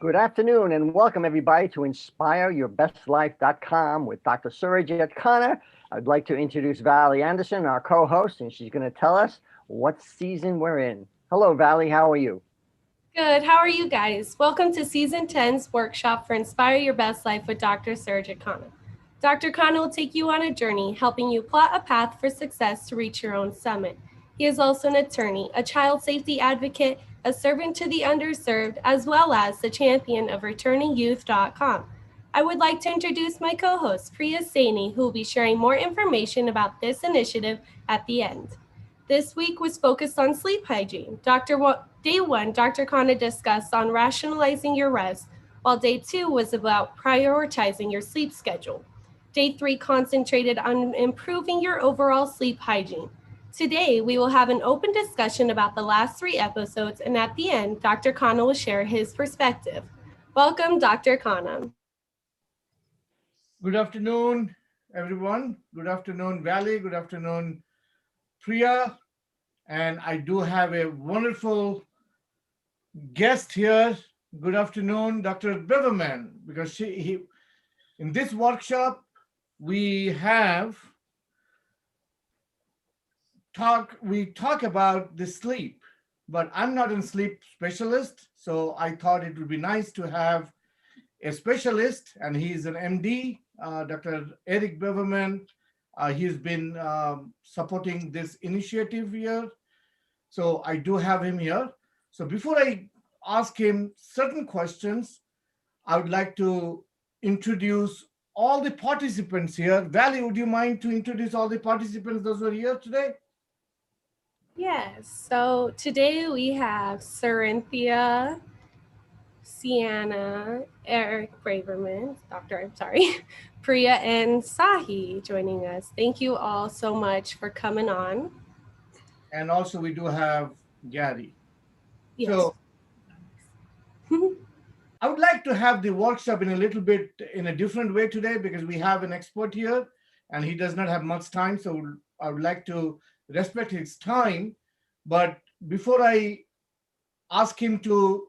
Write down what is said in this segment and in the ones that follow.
Good afternoon and welcome everybody to InspireYourBestLife.com with Dr. Surajit Khanna. I'd like to introduce Valley Anderson, our co-host, and she's going to tell us what season we're in. Hello, Valley. How are you? Good. How are you guys? Welcome to Season 10's workshop for Inspire Your Best Life with Dr. Surajit Khanna. Dr. Khanna will take you on a journey, helping you plot a path for success to reach your own summit. He is also an attorney, a child safety advocate, a servant to the underserved, as well as the champion of returningyouth.com. I would like to introduce my co-host, Priya Saini, who will be sharing more information about this initiative at the end. This week was focused on sleep hygiene. Day 1, Dr. Khanna discussed on rationalizing your rest, while Day 2 was about prioritizing your sleep schedule. Day 3 concentrated on improving your overall sleep hygiene. Today, we will have an open discussion about the last 3 episodes, and at the end, Dr. Khanna will share his perspective. Welcome, Dr. Khanna. Good afternoon, everyone. Good afternoon, Valley. Good afternoon, Priya. And I do have a wonderful guest here. Good afternoon, Dr. Beverman, because in this workshop, we talk about the sleep, but I'm not a sleep specialist, so I thought it would be nice to have a specialist, and he's an MD, Dr. Eric Beverman. He's been supporting this initiative here, so I do have him here. So before I ask him certain questions, I would like to introduce all the participants here. Valley, would you mind to introduce all the participants those who are here today? Yes, so today we have Cerinthia, Sienna, Eric Braverman, Priya, and Sahi joining us. Thank you all so much for coming on. And also we do have Gary. Yes. So I would like to have the workshop in a different way today, because we have an expert here and he does not have much time. So I would like to respect his time. But before I ask him to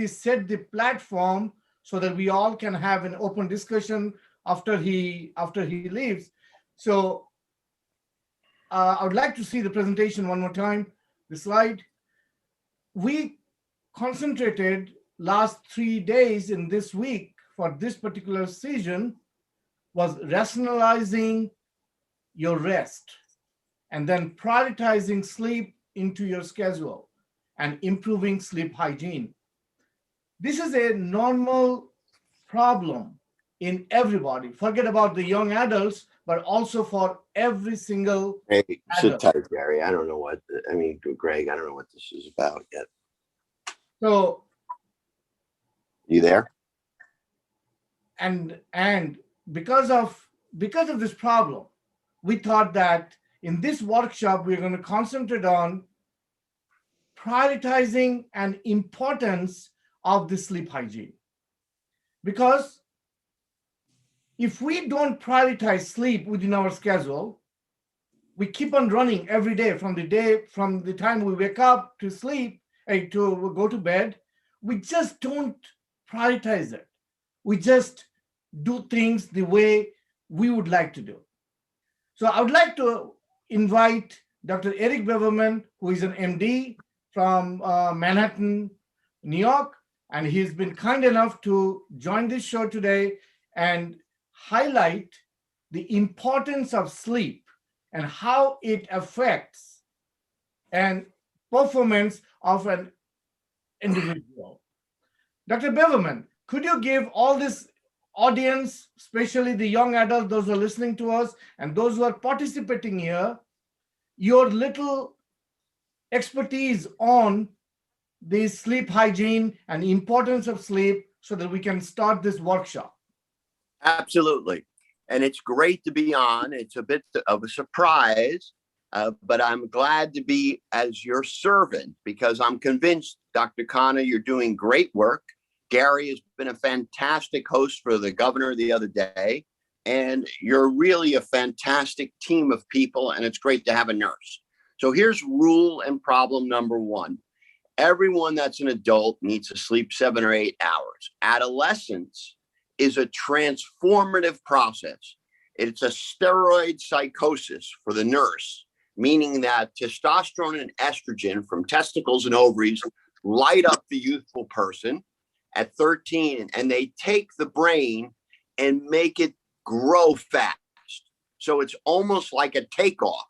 set the platform so that we all can have an open discussion after he leaves. So I would like to see the presentation one more time, the slide. We concentrated last 3 days in this week for this particular season was rationalizing your rest and then prioritizing sleep into your schedule and improving sleep hygiene. This is a normal problem in everybody. Forget about the young adults, but also for every single Hey, sit adult. tight, Gary. Greg, I don't know what this is about yet. So, you there? and because of this problem, we thought that in this workshop we're going to concentrate on prioritizing and importance of the sleep hygiene. Because if we don't prioritize sleep within our schedule, we keep on running every day from the time we wake up to sleep to go to bed. We just don't prioritize it. We just do things the way we would like to do. So I would like to invite Dr. Eric Beverman, who is an MD from Manhattan, New York, and he's been kind enough to join this show today and highlight the importance of sleep and how it affects and performance of an individual. Dr. Beverman, could you give all this audience, especially the young adults, those who are listening to us, and those who are participating here, your little expertise on the sleep hygiene and the importance of sleep so that we can start this workshop? Absolutely. And it's great to be on. It's a bit of a surprise, but I'm glad to be as your servant, because I'm convinced, Dr. Khanna, you're doing great work. Gary has been a fantastic host for the governor the other day, and you're really a fantastic team of people, and it's great to have a nurse. So here's rule and problem number 1. Everyone that's an adult needs to sleep 7 or 8 hours. Adolescence is a transformative process. It's a steroid psychosis for the nurse, meaning that testosterone and estrogen from testicles and ovaries light up the youthful person at 13, and they take the brain and make it grow fast. So it's almost like a takeoff.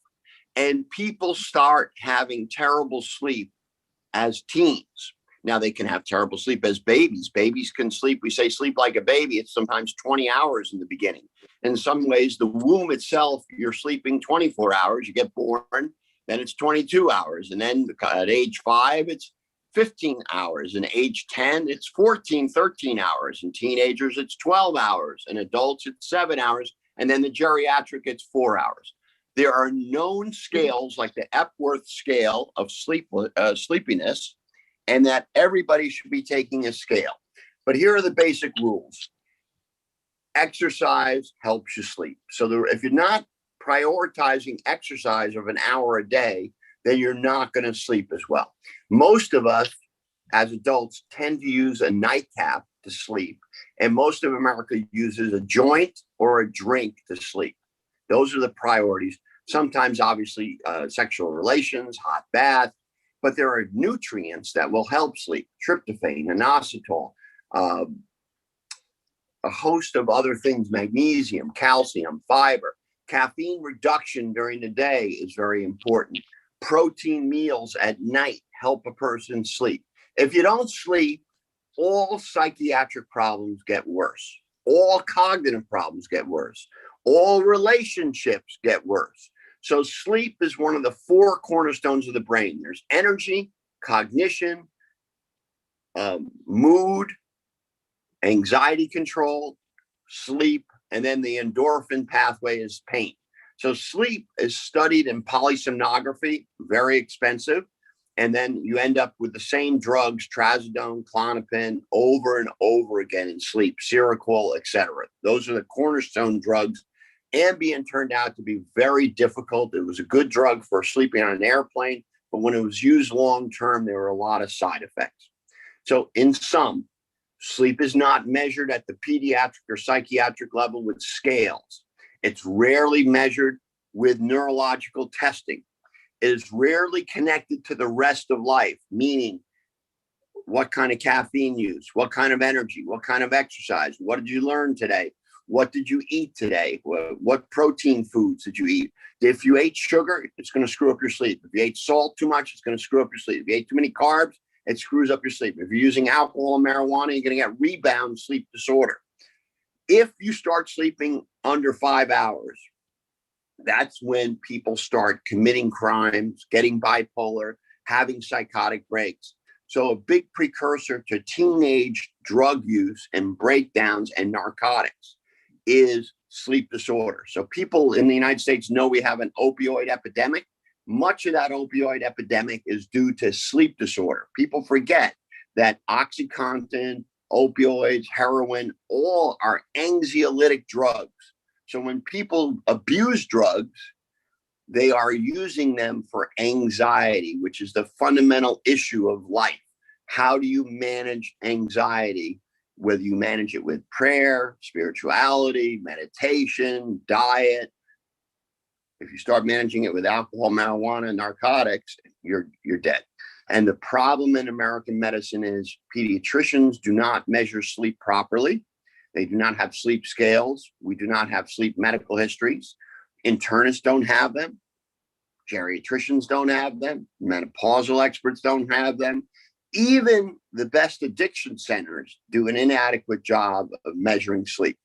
And people start having terrible sleep as teens. Now they can have terrible sleep as babies. Babies can sleep, we say sleep like a baby. It's sometimes 20 hours in the beginning. In some ways, the womb itself, you're sleeping 24 hours. You get born, then it's 22 hours. And then at age 5, it's 15 hours. And age 10, it's 14, 13 hours. And teenagers, it's 12 hours. And adults, it's 7 hours. And then the geriatric, it's 4 hours. There are known scales like the Epworth scale of sleepiness, and that everybody should be taking a scale. But here are the basic rules. Exercise helps you sleep. So if you're not prioritizing exercise of an hour a day, then you're not going to sleep as well. Most of us as adults tend to use a nightcap to sleep, and most of America uses a joint or a drink to sleep. Those are the priorities. Sometimes, obviously, sexual relations, hot bath, but there are nutrients that will help sleep. Tryptophan, inositol, a host of other things, magnesium, calcium, fiber. Caffeine reduction during the day is very important. Protein meals at night help a person sleep. If you don't sleep, all psychiatric problems get worse. All cognitive problems get worse. All relationships get worse. So sleep is one of the 4 cornerstones of the brain. There's energy, cognition, mood, anxiety control, sleep, and then the endorphin pathway is pain. So sleep is studied in polysomnography, very expensive. And then you end up with the same drugs, trazodone, Klonopin, over and over again in sleep, Seroquel, etc. Those are the cornerstone drugs. Ambien turned out to be very difficult. It was a good drug for sleeping on an airplane, but when it was used long-term, there were a lot of side effects. So in sum, sleep is not measured at the pediatric or psychiatric level with scales. It's rarely measured with neurological testing. It is rarely connected to the rest of life, meaning what kind of caffeine use, what kind of energy, what kind of exercise, what did you learn today? What did you eat today? What protein foods did you eat? If you ate sugar, it's going to screw up your sleep. If you ate salt too much, it's going to screw up your sleep. If you ate too many carbs, it screws up your sleep. If you're using alcohol and marijuana, you're going to get rebound sleep disorder. If you start sleeping under 5 hours, that's when people start committing crimes, getting bipolar, having psychotic breaks. So a big precursor to teenage drug use and breakdowns and narcotics is sleep disorder. So people in the United States know we have an opioid epidemic. Much of that opioid epidemic is due to sleep disorder. People forget that OxyContin, opioids, heroin, all are anxiolytic drugs. So when people abuse drugs, they are using them for anxiety, which is the fundamental issue of life. How do you manage anxiety? Whether you manage it with prayer, spirituality, meditation, diet. If you start managing it with alcohol, marijuana, narcotics, you're dead. And the problem in American medicine is pediatricians do not measure sleep properly. They do not have sleep scales. We do not have sleep medical histories. Internists don't have them. Geriatricians don't have them. Menopausal experts don't have them. Even the best addiction centers do an inadequate job of measuring sleep.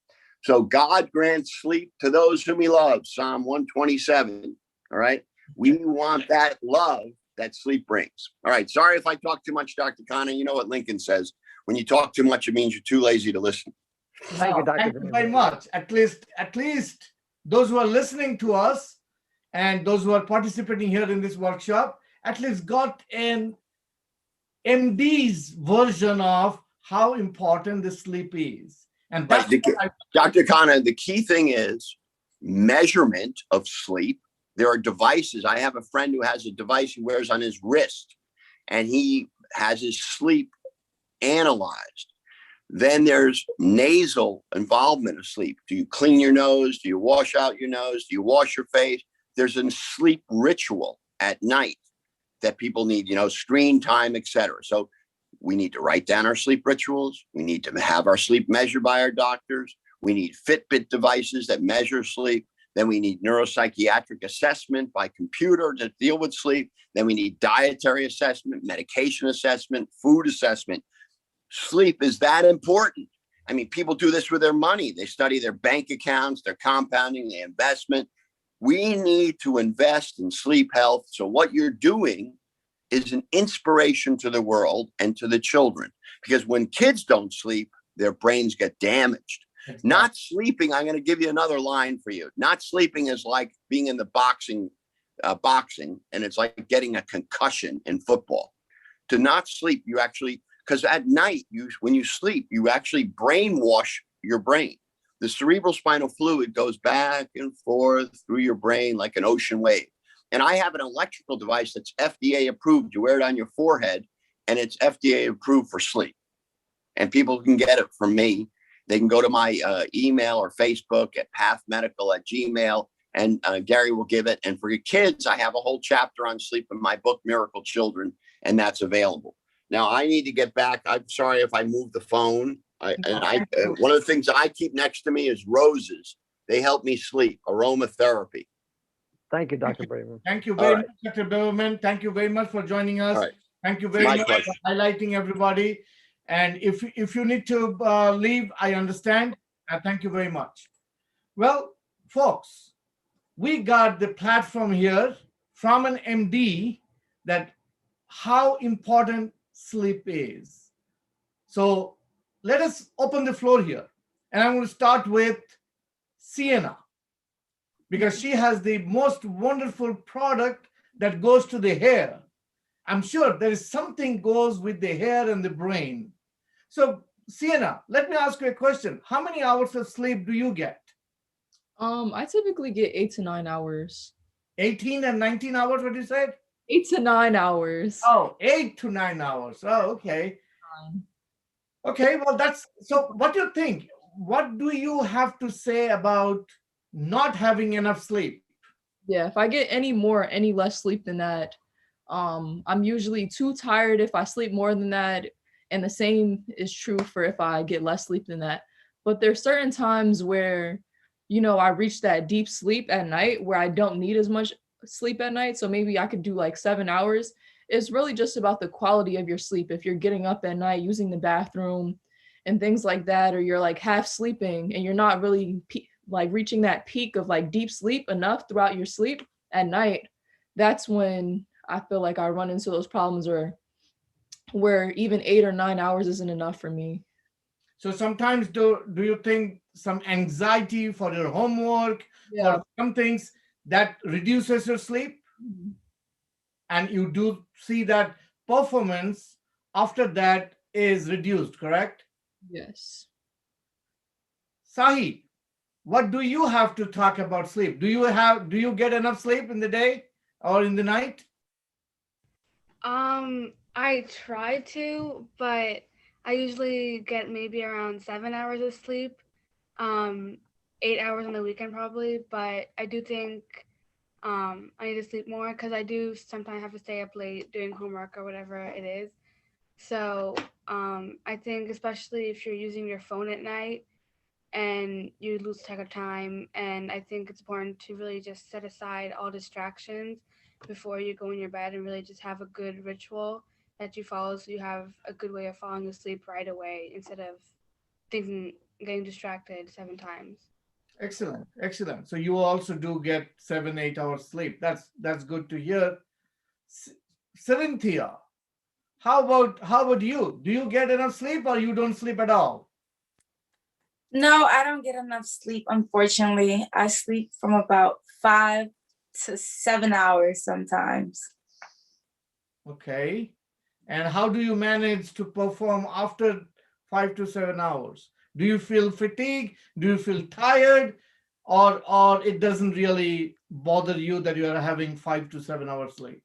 So God grants sleep to those whom he loves, Psalm 127. All right. We want that love that sleep brings. All right. Sorry if I talk too much, Dr. Khanna. You know what Lincoln says. When you talk too much, it means you're too lazy to listen. Thank you, Dr. Thank you very much. At least those who are listening to us and those who are participating here in this workshop, at least got an MD's version of how important the sleep is. And that's right. Dr. Khanna, the key thing is measurement of sleep. There are devices. I have a friend who has a device he wears on his wrist, and he has his sleep analyzed. Then there's nasal involvement of sleep. Do you clean your nose? Do you wash out your nose? Do you wash your face? There's a sleep ritual at night that people need, screen time, etc. So we need to write down our sleep rituals. We need to have our sleep measured by our doctors. We need Fitbit devices that measure sleep. Then we need neuropsychiatric assessment by computer to deal with sleep. Then we need dietary assessment, medication assessment, food assessment. Sleep is that important. I mean, people do this with their money. They study their bank accounts, their compounding, their investment. We need to invest in sleep health. So what you're doing is an inspiration to the world and to the children. Because when kids don't sleep, their brains get damaged. Exactly. Not sleeping, I'm going to give you another line for you. Not sleeping is like being in the boxing, and it's like getting a concussion in football. To not sleep, you actually, because at night, when you sleep, you actually brainwash your brain. The cerebral spinal fluid goes back and forth through your brain like an ocean wave. And I have an electrical device that's FDA approved. You wear it on your forehead, and it's FDA approved for sleep. And people can get it from me. They can go to my email or Facebook at pathmedical@gmail, and Gary will give it. And for your kids, I have a whole chapter on sleep in my book, Miracle Children, and that's available. Now, I need to get back. I'm sorry if I moved the phone. One of the things I keep next to me is roses. They help me sleep, aromatherapy. Thank you, Dr. Braverman. Thank you very much, Dr. Braverman. Thank you very much for joining us. Thank you very much for highlighting everybody. And if you need to leave, I understand. Thank you very much. Well, folks, we got the platform here from an MD that how important sleep is. So let us open the floor here. And I'm going to start with Sienna, because she has the most wonderful product that goes to the hair. I'm sure there is something goes with the hair and the brain. So Sienna, let me ask you a question. How many hours of sleep do you get? I typically get 8 to 9 hours. 18 and 19 hours, what you said? 8 to 9 hours. Oh, 8 to 9 hours. Oh, okay. Okay, well, so what do you think? What do you have to say about not having enough sleep? Yeah, if I get any less sleep than that, I'm usually too tired if I sleep more than that. And the same is true for if I get less sleep than that. But there's certain times where, I reach that deep sleep at night where I don't need as much sleep at night. So maybe I could do like 7 hours. It's really just about the quality of your sleep. If you're getting up at night, using the bathroom and things like that, or you're like half sleeping and you're not really like reaching that peak of like deep sleep enough throughout your sleep at night, that's when I feel like I run into those problems where even 8 or 9 hours isn't enough for me. So sometimes do you think some anxiety for your homework or some things that reduces your sleep? Mm-hmm. And you do see that performance after that is reduced, correct? Yes. Sahi, what do you have to talk about sleep? Do you get enough sleep in the day or in the night? I try to, but I usually get maybe around 7 hours of sleep, 8 hours on the weekend probably, but I do think I need to sleep more because I do sometimes have to stay up late doing homework or whatever it is. So I think especially if you're using your phone at night and you lose track of time, and I think it's important to really just set aside all distractions before you go in your bed and really just have a good ritual that you follow so you have a good way of falling asleep right away instead of getting distracted 7 times. Excellent, excellent. So you also do get 7-8 hours sleep. That's good to hear. Cynthia, how about you? Do you get enough sleep or you don't sleep at all? No, I don't get enough sleep, unfortunately. I sleep from about 5 to 7 hours sometimes. Okay. And how do you manage to perform after 5 to 7 hours? Do you feel fatigued? Do you feel tired? Or it doesn't really bother you that you are having 5 to 7 hours sleep?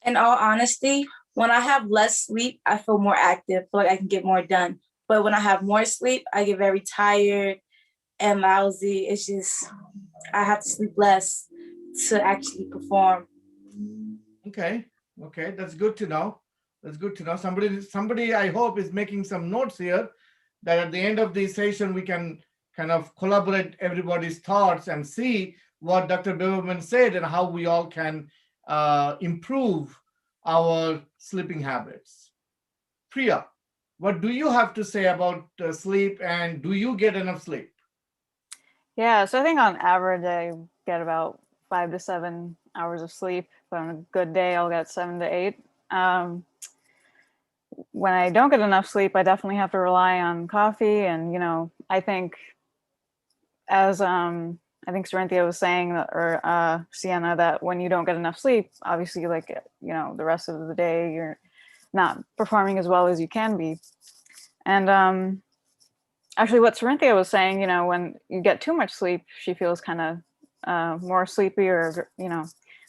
In all honesty, when I have less sleep, I feel more active, feel like I can get more done. But when I have more sleep, I get very tired and lousy. It's just, I have to sleep less to actually perform. Okay, that's good to know. That's good to know. Somebody, I hope, is making some notes here that at the end of the session we can kind of collaborate everybody's thoughts and see what Dr. Biberman said and how we all can improve our sleeping habits. Priya, what do you have to say about sleep, and do you get enough sleep? Yeah, so I think on average I get about 5 to 7 hours of sleep. But on a good day, I'll get 7 to 8. When I don't get enough sleep, I definitely have to rely on coffee. And, I think as I think Sarinthia was saying, or Sienna, that when you don't get enough sleep, obviously, the rest of the day, you're not performing as well as you can be. And actually, what Sarinthia was saying, when you get too much sleep, she feels kind of more sleepy or,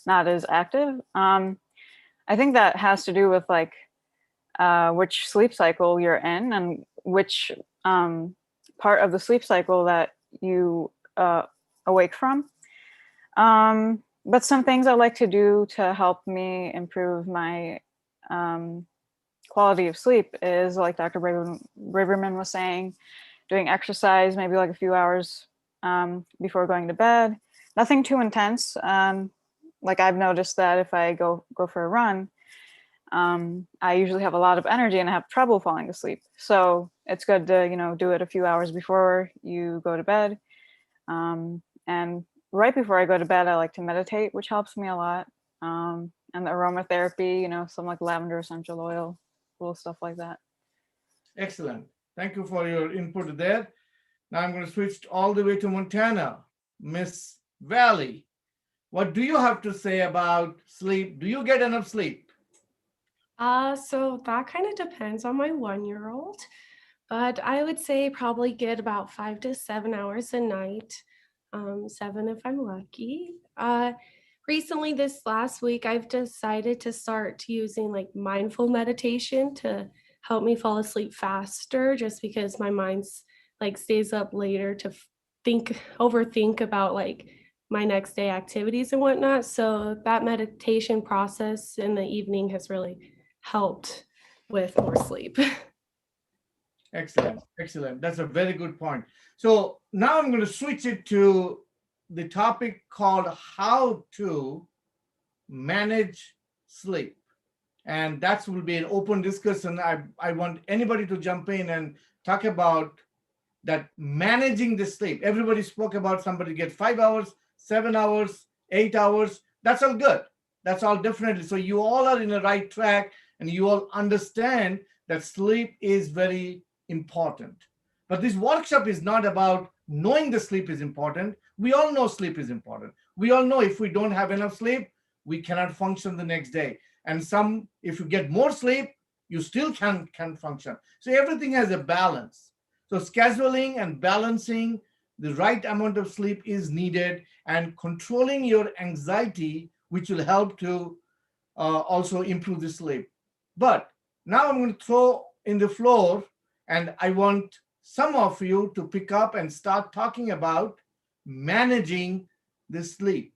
not as active. I think that has to do with which sleep cycle you're in and which part of the sleep cycle that you awake from. But some things I like to do to help me improve my quality of sleep is, like Dr. Braverman was saying, doing exercise, maybe like a few hours before going to bed. Nothing too intense. Like I've noticed that if I go for a run, I usually have a lot of energy and I have trouble falling asleep. So it's good to, do it a few hours before you go to bed. And right before I go to bed, I like to meditate, which helps me a lot. And the aromatherapy, some like lavender essential oil, little stuff like that. Excellent. Thank you for your input there. Now I'm going to switch all the way to Montana. Miss Valley, what do you have to say about sleep? Do you get enough sleep? So that kind of depends on my 1-year-old, but I would say probably get about 5 to 7 hours a night, 7 if I'm lucky. Recently, this last week, I've decided to start using like mindful meditation to help me fall asleep faster, just because my mind's like stays up later to overthink about like my next day activities and whatnot. So that meditation process in the evening has really helped with more sleep. Excellent. That's a very good point. So now I'm going to switch it to the topic called how to manage sleep. And that will be an open discussion. I want anybody to jump in and talk about that, managing the sleep. Everybody spoke about somebody get 5 hours, 7 hours, 8 hours. That's all good. That's all definitely. So you all are in the right track and you all understand that sleep is very important. But this workshop is not about knowing the sleep is important. We all know sleep is important. We all know if we don't have enough sleep, we cannot function the next day. And if you get more sleep, you still can function. So everything has a balance. So scheduling and balancing the right amount of sleep is needed, and controlling your anxiety, which will help to also improve the sleep. But now I'm going to throw in the floor, and I want some of you to pick up and start talking about managing the sleep.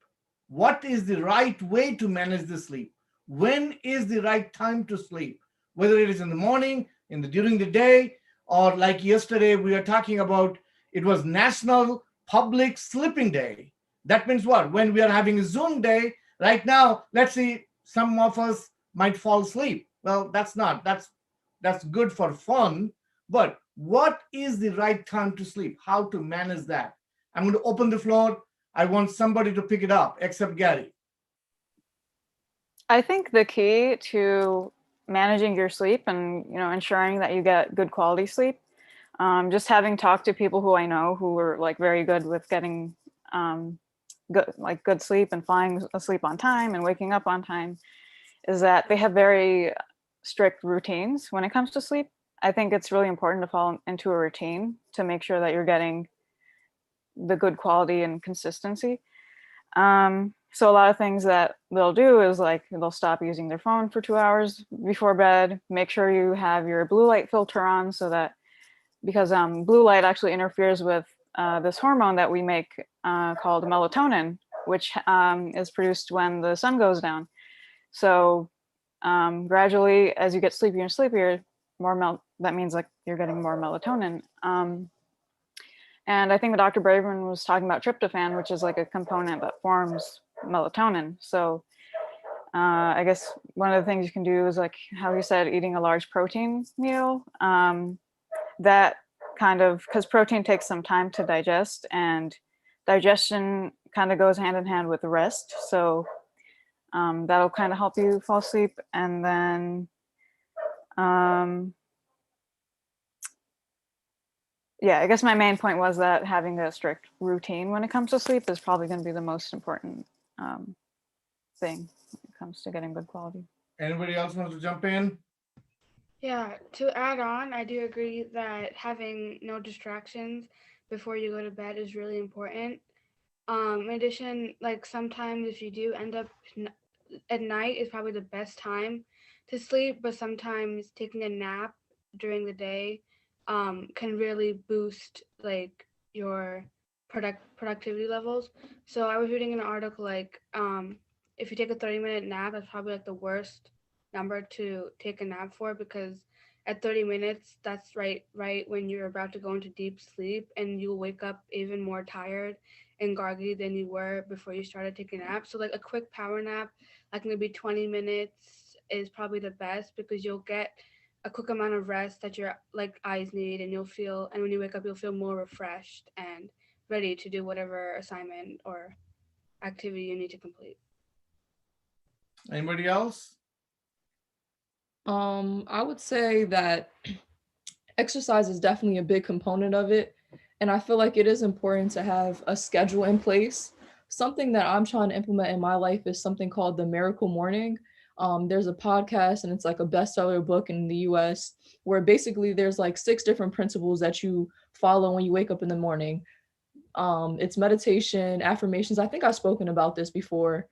What is the right way to manage the sleep? When is the right time to sleep? Whether it is in the morning, during the day, or like yesterday we were talking about, it was National Public Sleeping Day. That means what? When we are having a Zoom day, right now, let's see, some of us might fall asleep. Well, that's good for fun, but what is the right time to sleep? How to manage that? I'm going to open the floor. I want somebody to pick it up, except Gary. I think the key to managing your sleep and ensuring that you get good quality sleep, just having talked to people who I know who were like very good with getting good sleep and falling asleep on time and waking up on time, is that they have very strict routines when it comes to sleep. I think it's really important to fall into a routine to make sure that you're getting the good quality and consistency. so a lot of things that they'll do is like they'll stop using their phone for 2 hours before bed. Make sure you have your blue light filter on so that, because blue light actually interferes with this hormone that we make called melatonin, which is produced when the sun goes down. So gradually, as you get sleepier and sleepier, that means like you're getting more melatonin. And I think Dr. Braverman was talking about tryptophan, which is like a component that forms melatonin. So I guess one of the things you can do is like how you said, eating a large protein meal. That kind of, because protein takes some time to digest, and digestion kind of goes hand in hand with rest. So that'll kind of help you fall asleep. And then yeah, I guess my main point was that having a strict routine when it comes to sleep is probably going to be the most important thing when it comes to getting good quality. Anybody else wants to jump in? Yeah, to add on, I do agree that having no distractions before you go to bed is really important. In addition, like sometimes if you do end up at night is probably the best time to sleep, but sometimes taking a nap during the day can really boost like your productivity levels. So I was reading an article like if you take a 30-minute nap, that's probably like the worst number to take a nap for, because at 30 minutes, that's right when you're about to go into deep sleep, and you'll wake up even more tired and groggy than you were before you started taking a nap. So like a quick power nap, like maybe 20 minutes is probably the best, because you'll get a quick amount of rest that your like eyes need, and and when you wake up, you'll feel more refreshed and ready to do whatever assignment or activity you need to complete. Anybody else? I would say that exercise is definitely a big component of it. And I feel like it is important to have a schedule in place. Something that I'm trying to implement in my life is something called the Miracle Morning. There's a podcast, and it's like a bestseller book in the US, where basically there's like 6 different principles that you follow when you wake up in the morning. It's meditation, affirmations. I think I've spoken about this before,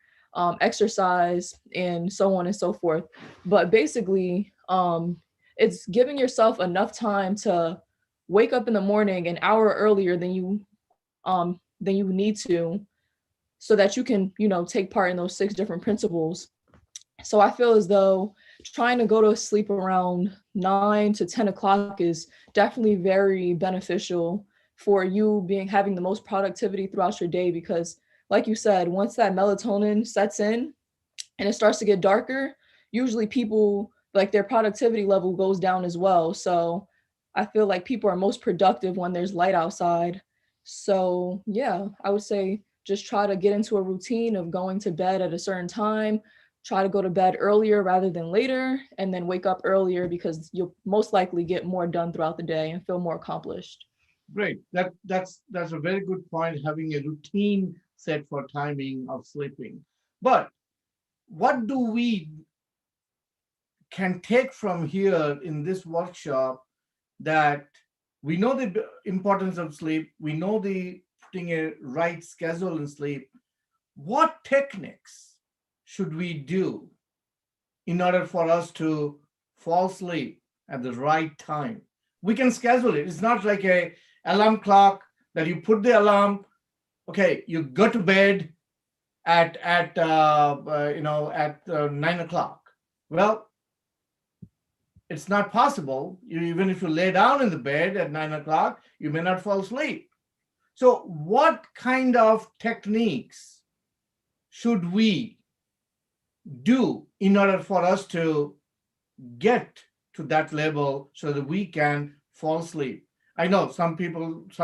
exercise, and so on and so forth. But basically, it's giving yourself enough time to wake up in the morning an hour earlier than you need to, so that you can, take part in those 6 different principles. So I feel as though trying to go to sleep around 9 to 10 o'clock is definitely very beneficial for you having the most productivity throughout your day, because like you said, once that melatonin sets in and it starts to get darker, usually people, like, their productivity level goes down as well. So I feel like people are most productive when there's light outside. So yeah, I would say just try to get into a routine of going to bed at a certain time. Try to go to bed earlier rather than later, and then wake up earlier, because you'll most likely get more done throughout the day and feel more accomplished. Great. That's a very good point, having a routine set for timing of sleeping. But what do we can take from here in this workshop, that we know the importance of sleep, we know the putting a right schedule in sleep. What techniques should we do in order for us to fall asleep at the right time? We can schedule it. It's not like a alarm clock that you put the alarm. Okay, you go to bed at 9 o'clock. Well, it's not possible. Even if you lay down in the bed at 9 o'clock, you may not fall asleep. So what kind of techniques should we do in order for us to get to that level so that we can fall asleep? I know some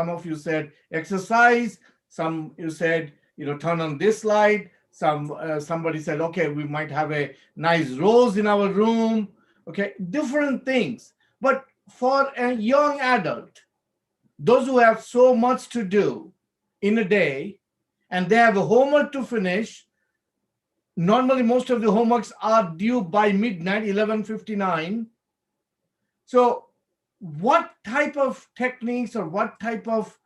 of you said exercise, some you said, turn on this light. Somebody said, okay, we might have a nice rose in our room. Okay, different things. But for a young adult, those who have so much to do in a day, and they have a homework to finish, normally most of the homeworks are due by midnight, 11:59. So what type of techniques or what type of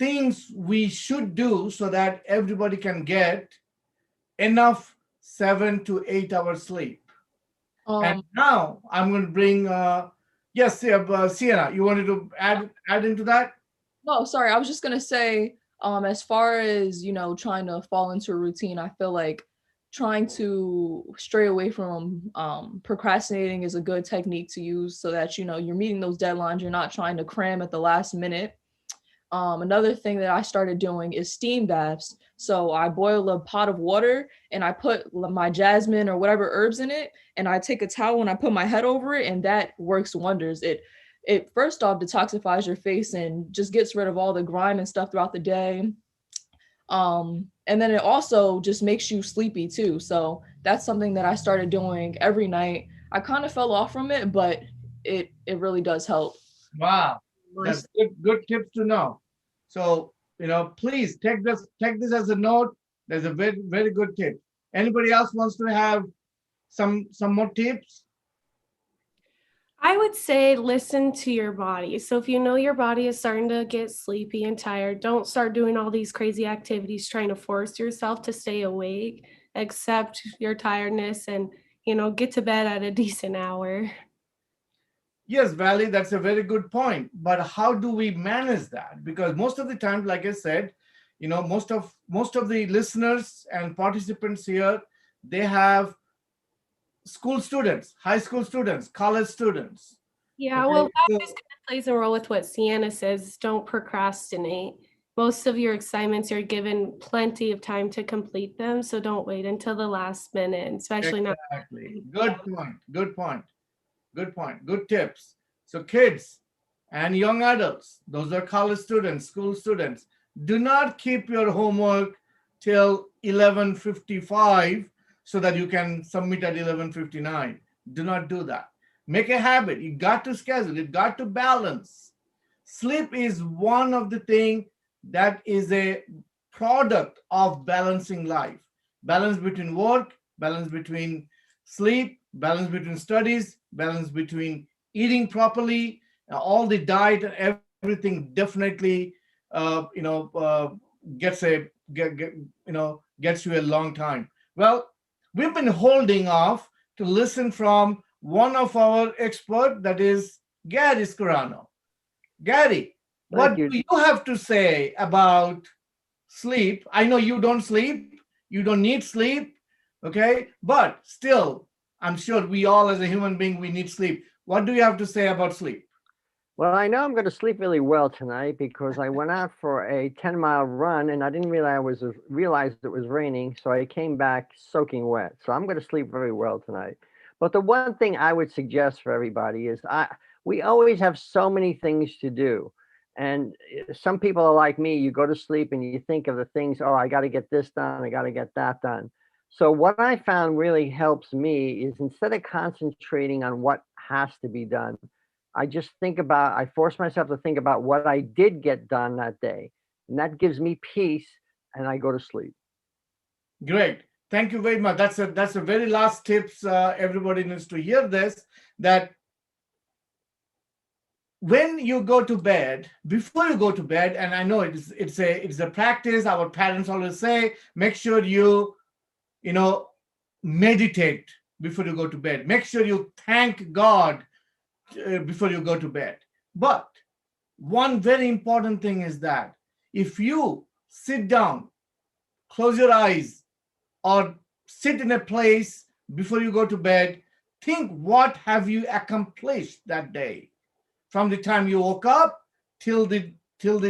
things we should do so that everybody can get enough 7 to 8 hours sleep. And now I'm going to bring, yes, Sienna, you wanted to add into that? No, sorry. I was just gonna say, as far as, you know, trying to fall into a routine, I feel like trying to stray away from procrastinating is a good technique to use so that, you know, you're meeting those deadlines. You're not trying to cram at the last minute. Another thing that I started doing is steam baths. So I boil a pot of water and I put my jasmine or whatever herbs in it, and I take a towel and I put my head over it, and that works wonders. It first off detoxifies your face and just gets rid of all the grime and stuff throughout the day. And then it also just makes you sleepy too. So that's something that I started doing every night. I kind of fell off from it, but it really does help. Wow, that's good tips to know. So, you know, please take this as a note. There's a very, very good tip. Anybody else wants to have some more tips? I would say listen to your body. So if you know your body is starting to get sleepy and tired, don't start doing all these crazy activities trying to force yourself to stay awake. Accept your tiredness and, you know, get to bed at a decent hour. Yes, Valley, that's a very good point. But how do we manage that? Because most of the time, like I said, you know, most of the listeners and participants here, they have school students, high school students, college students. Yeah, Okay, well, that so- just kind of plays a role with what Sienna says. Don't procrastinate. Most of your assignments, you're given plenty of time to complete them, so don't wait until the last minute, especially not. Exactly. Good point. Good point. Good point. Good tips. So kids and young adults, those are college students, school students, do not keep your homework till 11:55 so that you can submit at 11:59. Do not do that. Make a habit. You got to schedule. You got to balance. Sleep is one of the things that is a product of balancing life. Balance between work, balance between sleep, balance between studies, balance between eating properly, all the diet and everything definitely, gets you a long time. Well, we've been holding off to listen from one of our expert, that is Gary Scarano. Gary, what do you have to say about sleep? I know you don't sleep, you don't need sleep, okay? But still, I'm sure we all as a human being, we need sleep. What do you have to say about sleep? Well, I know I'm going to sleep really well tonight because I went out for a 10-mile run and I didn't realize it was raining, so I came back soaking wet. So I'm going to sleep very well tonight. But the one thing I would suggest for everybody is we always have so many things to do. And some people are like me, you go to sleep and you think of the things, oh, I got to get this done, I got to get that done. So what I found really helps me is instead of concentrating on what has to be done, I force myself to think about what I did get done that day. And that gives me peace and I go to sleep. Great. Thank you very much. That's a very last tips. Everybody needs to hear this, that when you go to bed, before you go to bed, and I know it's a practice. Our parents always say, make sure you meditate before you go to bed. Make sure you thank God before you go to bed. But one very important thing is that if you sit down, close your eyes, or sit in a place before you go to bed, think what have you accomplished that day, from the time you woke up till the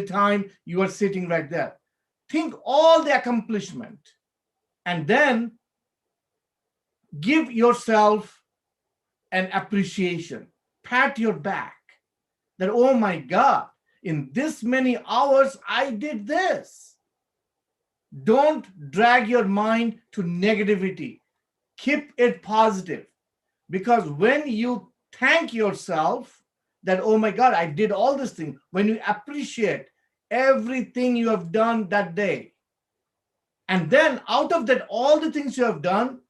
time you are sitting right there. Think all the accomplishment, and then give yourself an appreciation. Pat your back that, oh my God, in this many hours, I did this. Don't drag your mind to negativity. Keep it positive. Because when you thank yourself that, oh my God, I did all this thing, when you appreciate everything you have done that day, and then out of that, all the things you have done,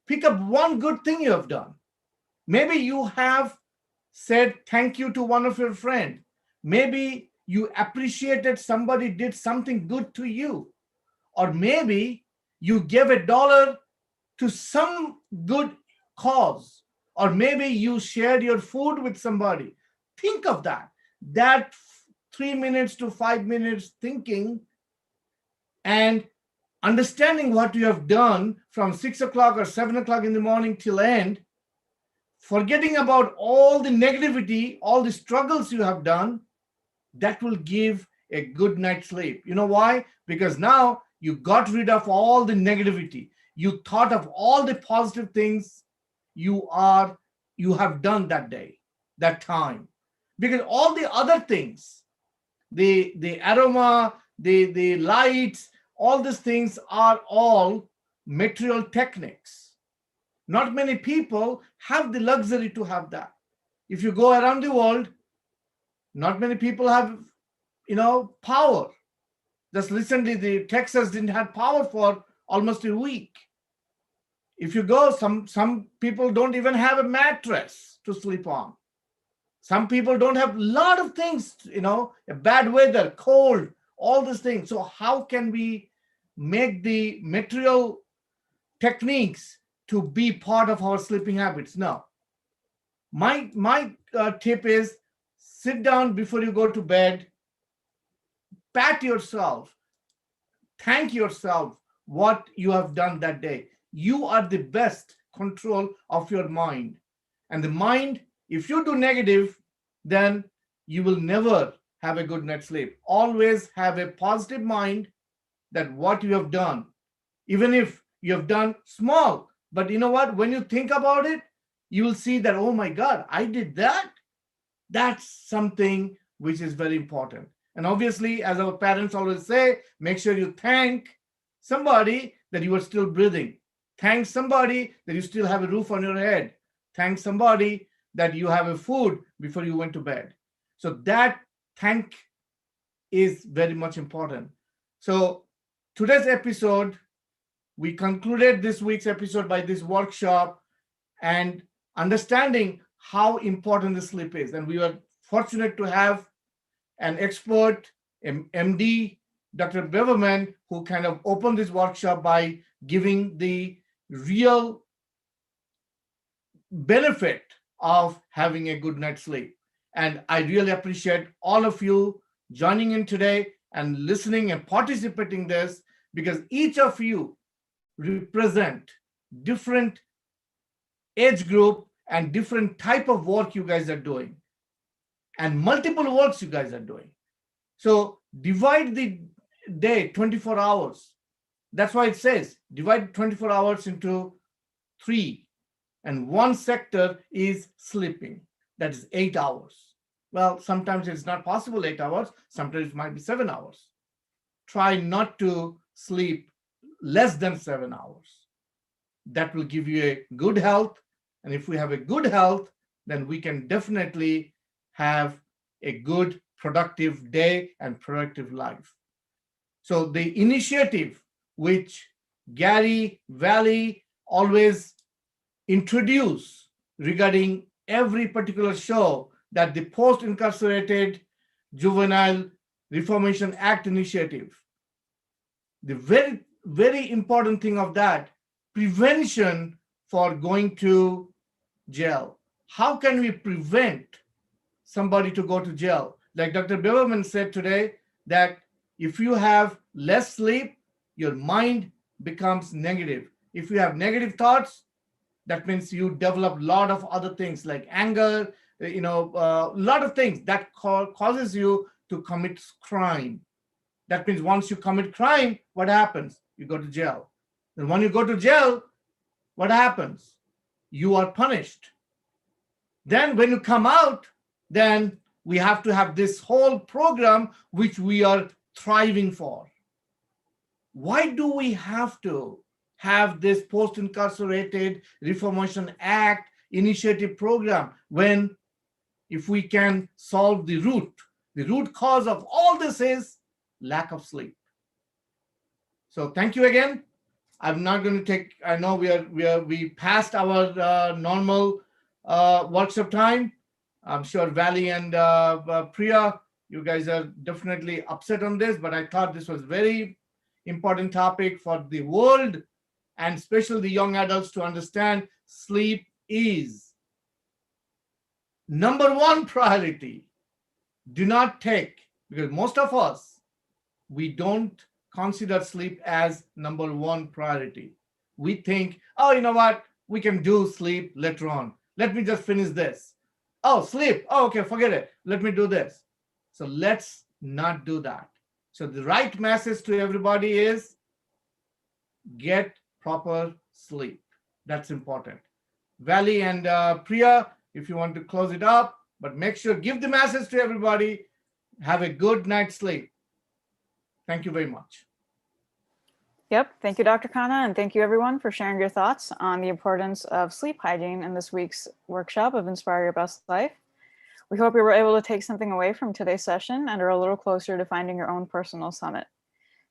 pick up one good thing you have done. Maybe you have said thank you to one of your friends. Maybe you appreciated somebody did something good to you, or maybe you gave $1 to some good cause, or maybe you shared your food with somebody. Think of that. That 3 minutes to 5 minutes thinking and understanding what you have done from 6 o'clock or 7 o'clock in the morning till end, forgetting about all the negativity, all the struggles you have done, that will give a good night's sleep. You know why? Because now you got rid of all the negativity. You thought of all the positive things you have done that day, that time. Because all the other things, the aroma, the lights, all these things are all material techniques. Not many people have the luxury to have that. If you go around the world, not many people have, power. Just recently, the Texas didn't have power for almost a week. If you go, some people don't even have a mattress to sleep on. Some people don't have a lot of things, a bad weather, cold, all these things. So how can we make the material techniques to be part of our sleeping habits? No. My tip is sit down before you go to bed, pat yourself, thank yourself what you have done that day. You are the best control of your mind. And the mind, if you do negative, then you will never have a good night's sleep. Always have a positive mind that what you have done, even if you have done small, but you know what? When you think about it, you will see that, oh my God, I did that. That's something which is very important. And obviously, as our parents always say, make sure you thank somebody that you are still breathing. Thank somebody that you still have a roof on your head. Thank somebody that you have a food before you went to bed. So that thank is very much important. So today's episode, we concluded this week's episode by this workshop and understanding how important the sleep is. And we were fortunate to have an expert, MD, Dr. Beverman, who kind of opened this workshop by giving the real benefit of having a good night's sleep. And I really appreciate all of you joining in today and listening and participating in this, because each of you represent different age group and different type of work you guys are doing, and multiple works you guys are doing. So divide the day 24 hours. That's why it says divide 24 hours into 3, and one sector is sleeping. That is 8 hours. Well, sometimes it's not possible 8 hours. Sometimes it might be 7 hours. Try not to sleep less than 7 hours. That will give you a good health. And if we have a good health, then we can definitely have a good, productive day and productive life. So the initiative which Gary Valley always introduce regarding every particular show, that the Post-Incarcerated Juvenile Reformation Act initiative, the very, very important thing of that, prevention for going to jail. How can we prevent somebody to go to jail? Like Dr. Beverman said today, that if you have less sleep, your mind becomes negative. If you have negative thoughts, that means you develop a lot of other things like anger, a lot of things that causes you to commit crime. That means once you commit crime, what happens? You go to jail. And when you go to jail, what happens? You are punished. Then when you come out, then we have to have this whole program which we are thriving for. Why do we have to have this Post-Incarcerated Reformation Act initiative program when, if we can solve the root cause of all this is lack of sleep? So thank you again. I'm not going to take, I know we passed our normal workshop time. I'm sure Valley and Priya You guys are definitely upset on this, but I thought this was very important topic for the world and especially the young adults to understand. Sleep is number one priority. Do not take, because most of us, we don't consider sleep as number one priority. We think, oh, you know what? We can do sleep later on. Let me just finish this. Oh, sleep. Oh, okay, forget it. Let me do this. So let's not do that. So the right message to everybody is get proper sleep. That's important. Valley and Priya, if you want to close it up, but make sure, give the message to everybody. Have a good night's sleep. Thank you very much. Yep. Thank you, Dr. Khanna, and thank you everyone for sharing your thoughts on the importance of sleep hygiene in this week's workshop of Inspire Your Best Life. We hope you were able to take something away from today's session and are a little closer to finding your own personal summit.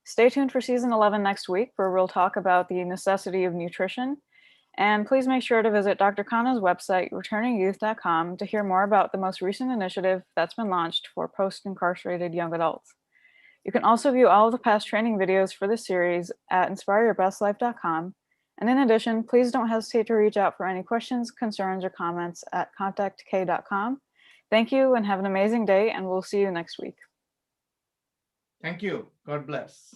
Stay tuned for season 11 next week, where we'll talk about the necessity of nutrition. And please make sure to visit Dr. Khanna's website, returningyouth.com, to hear more about the most recent initiative that's been launched for post-incarcerated young adults. You can also view all of the past training videos for this series at inspireyourbestlife.com. And in addition, please don't hesitate to reach out for any questions, concerns, or comments at contactk.com. Thank you and have an amazing day, and we'll see you next week. Thank you. God bless.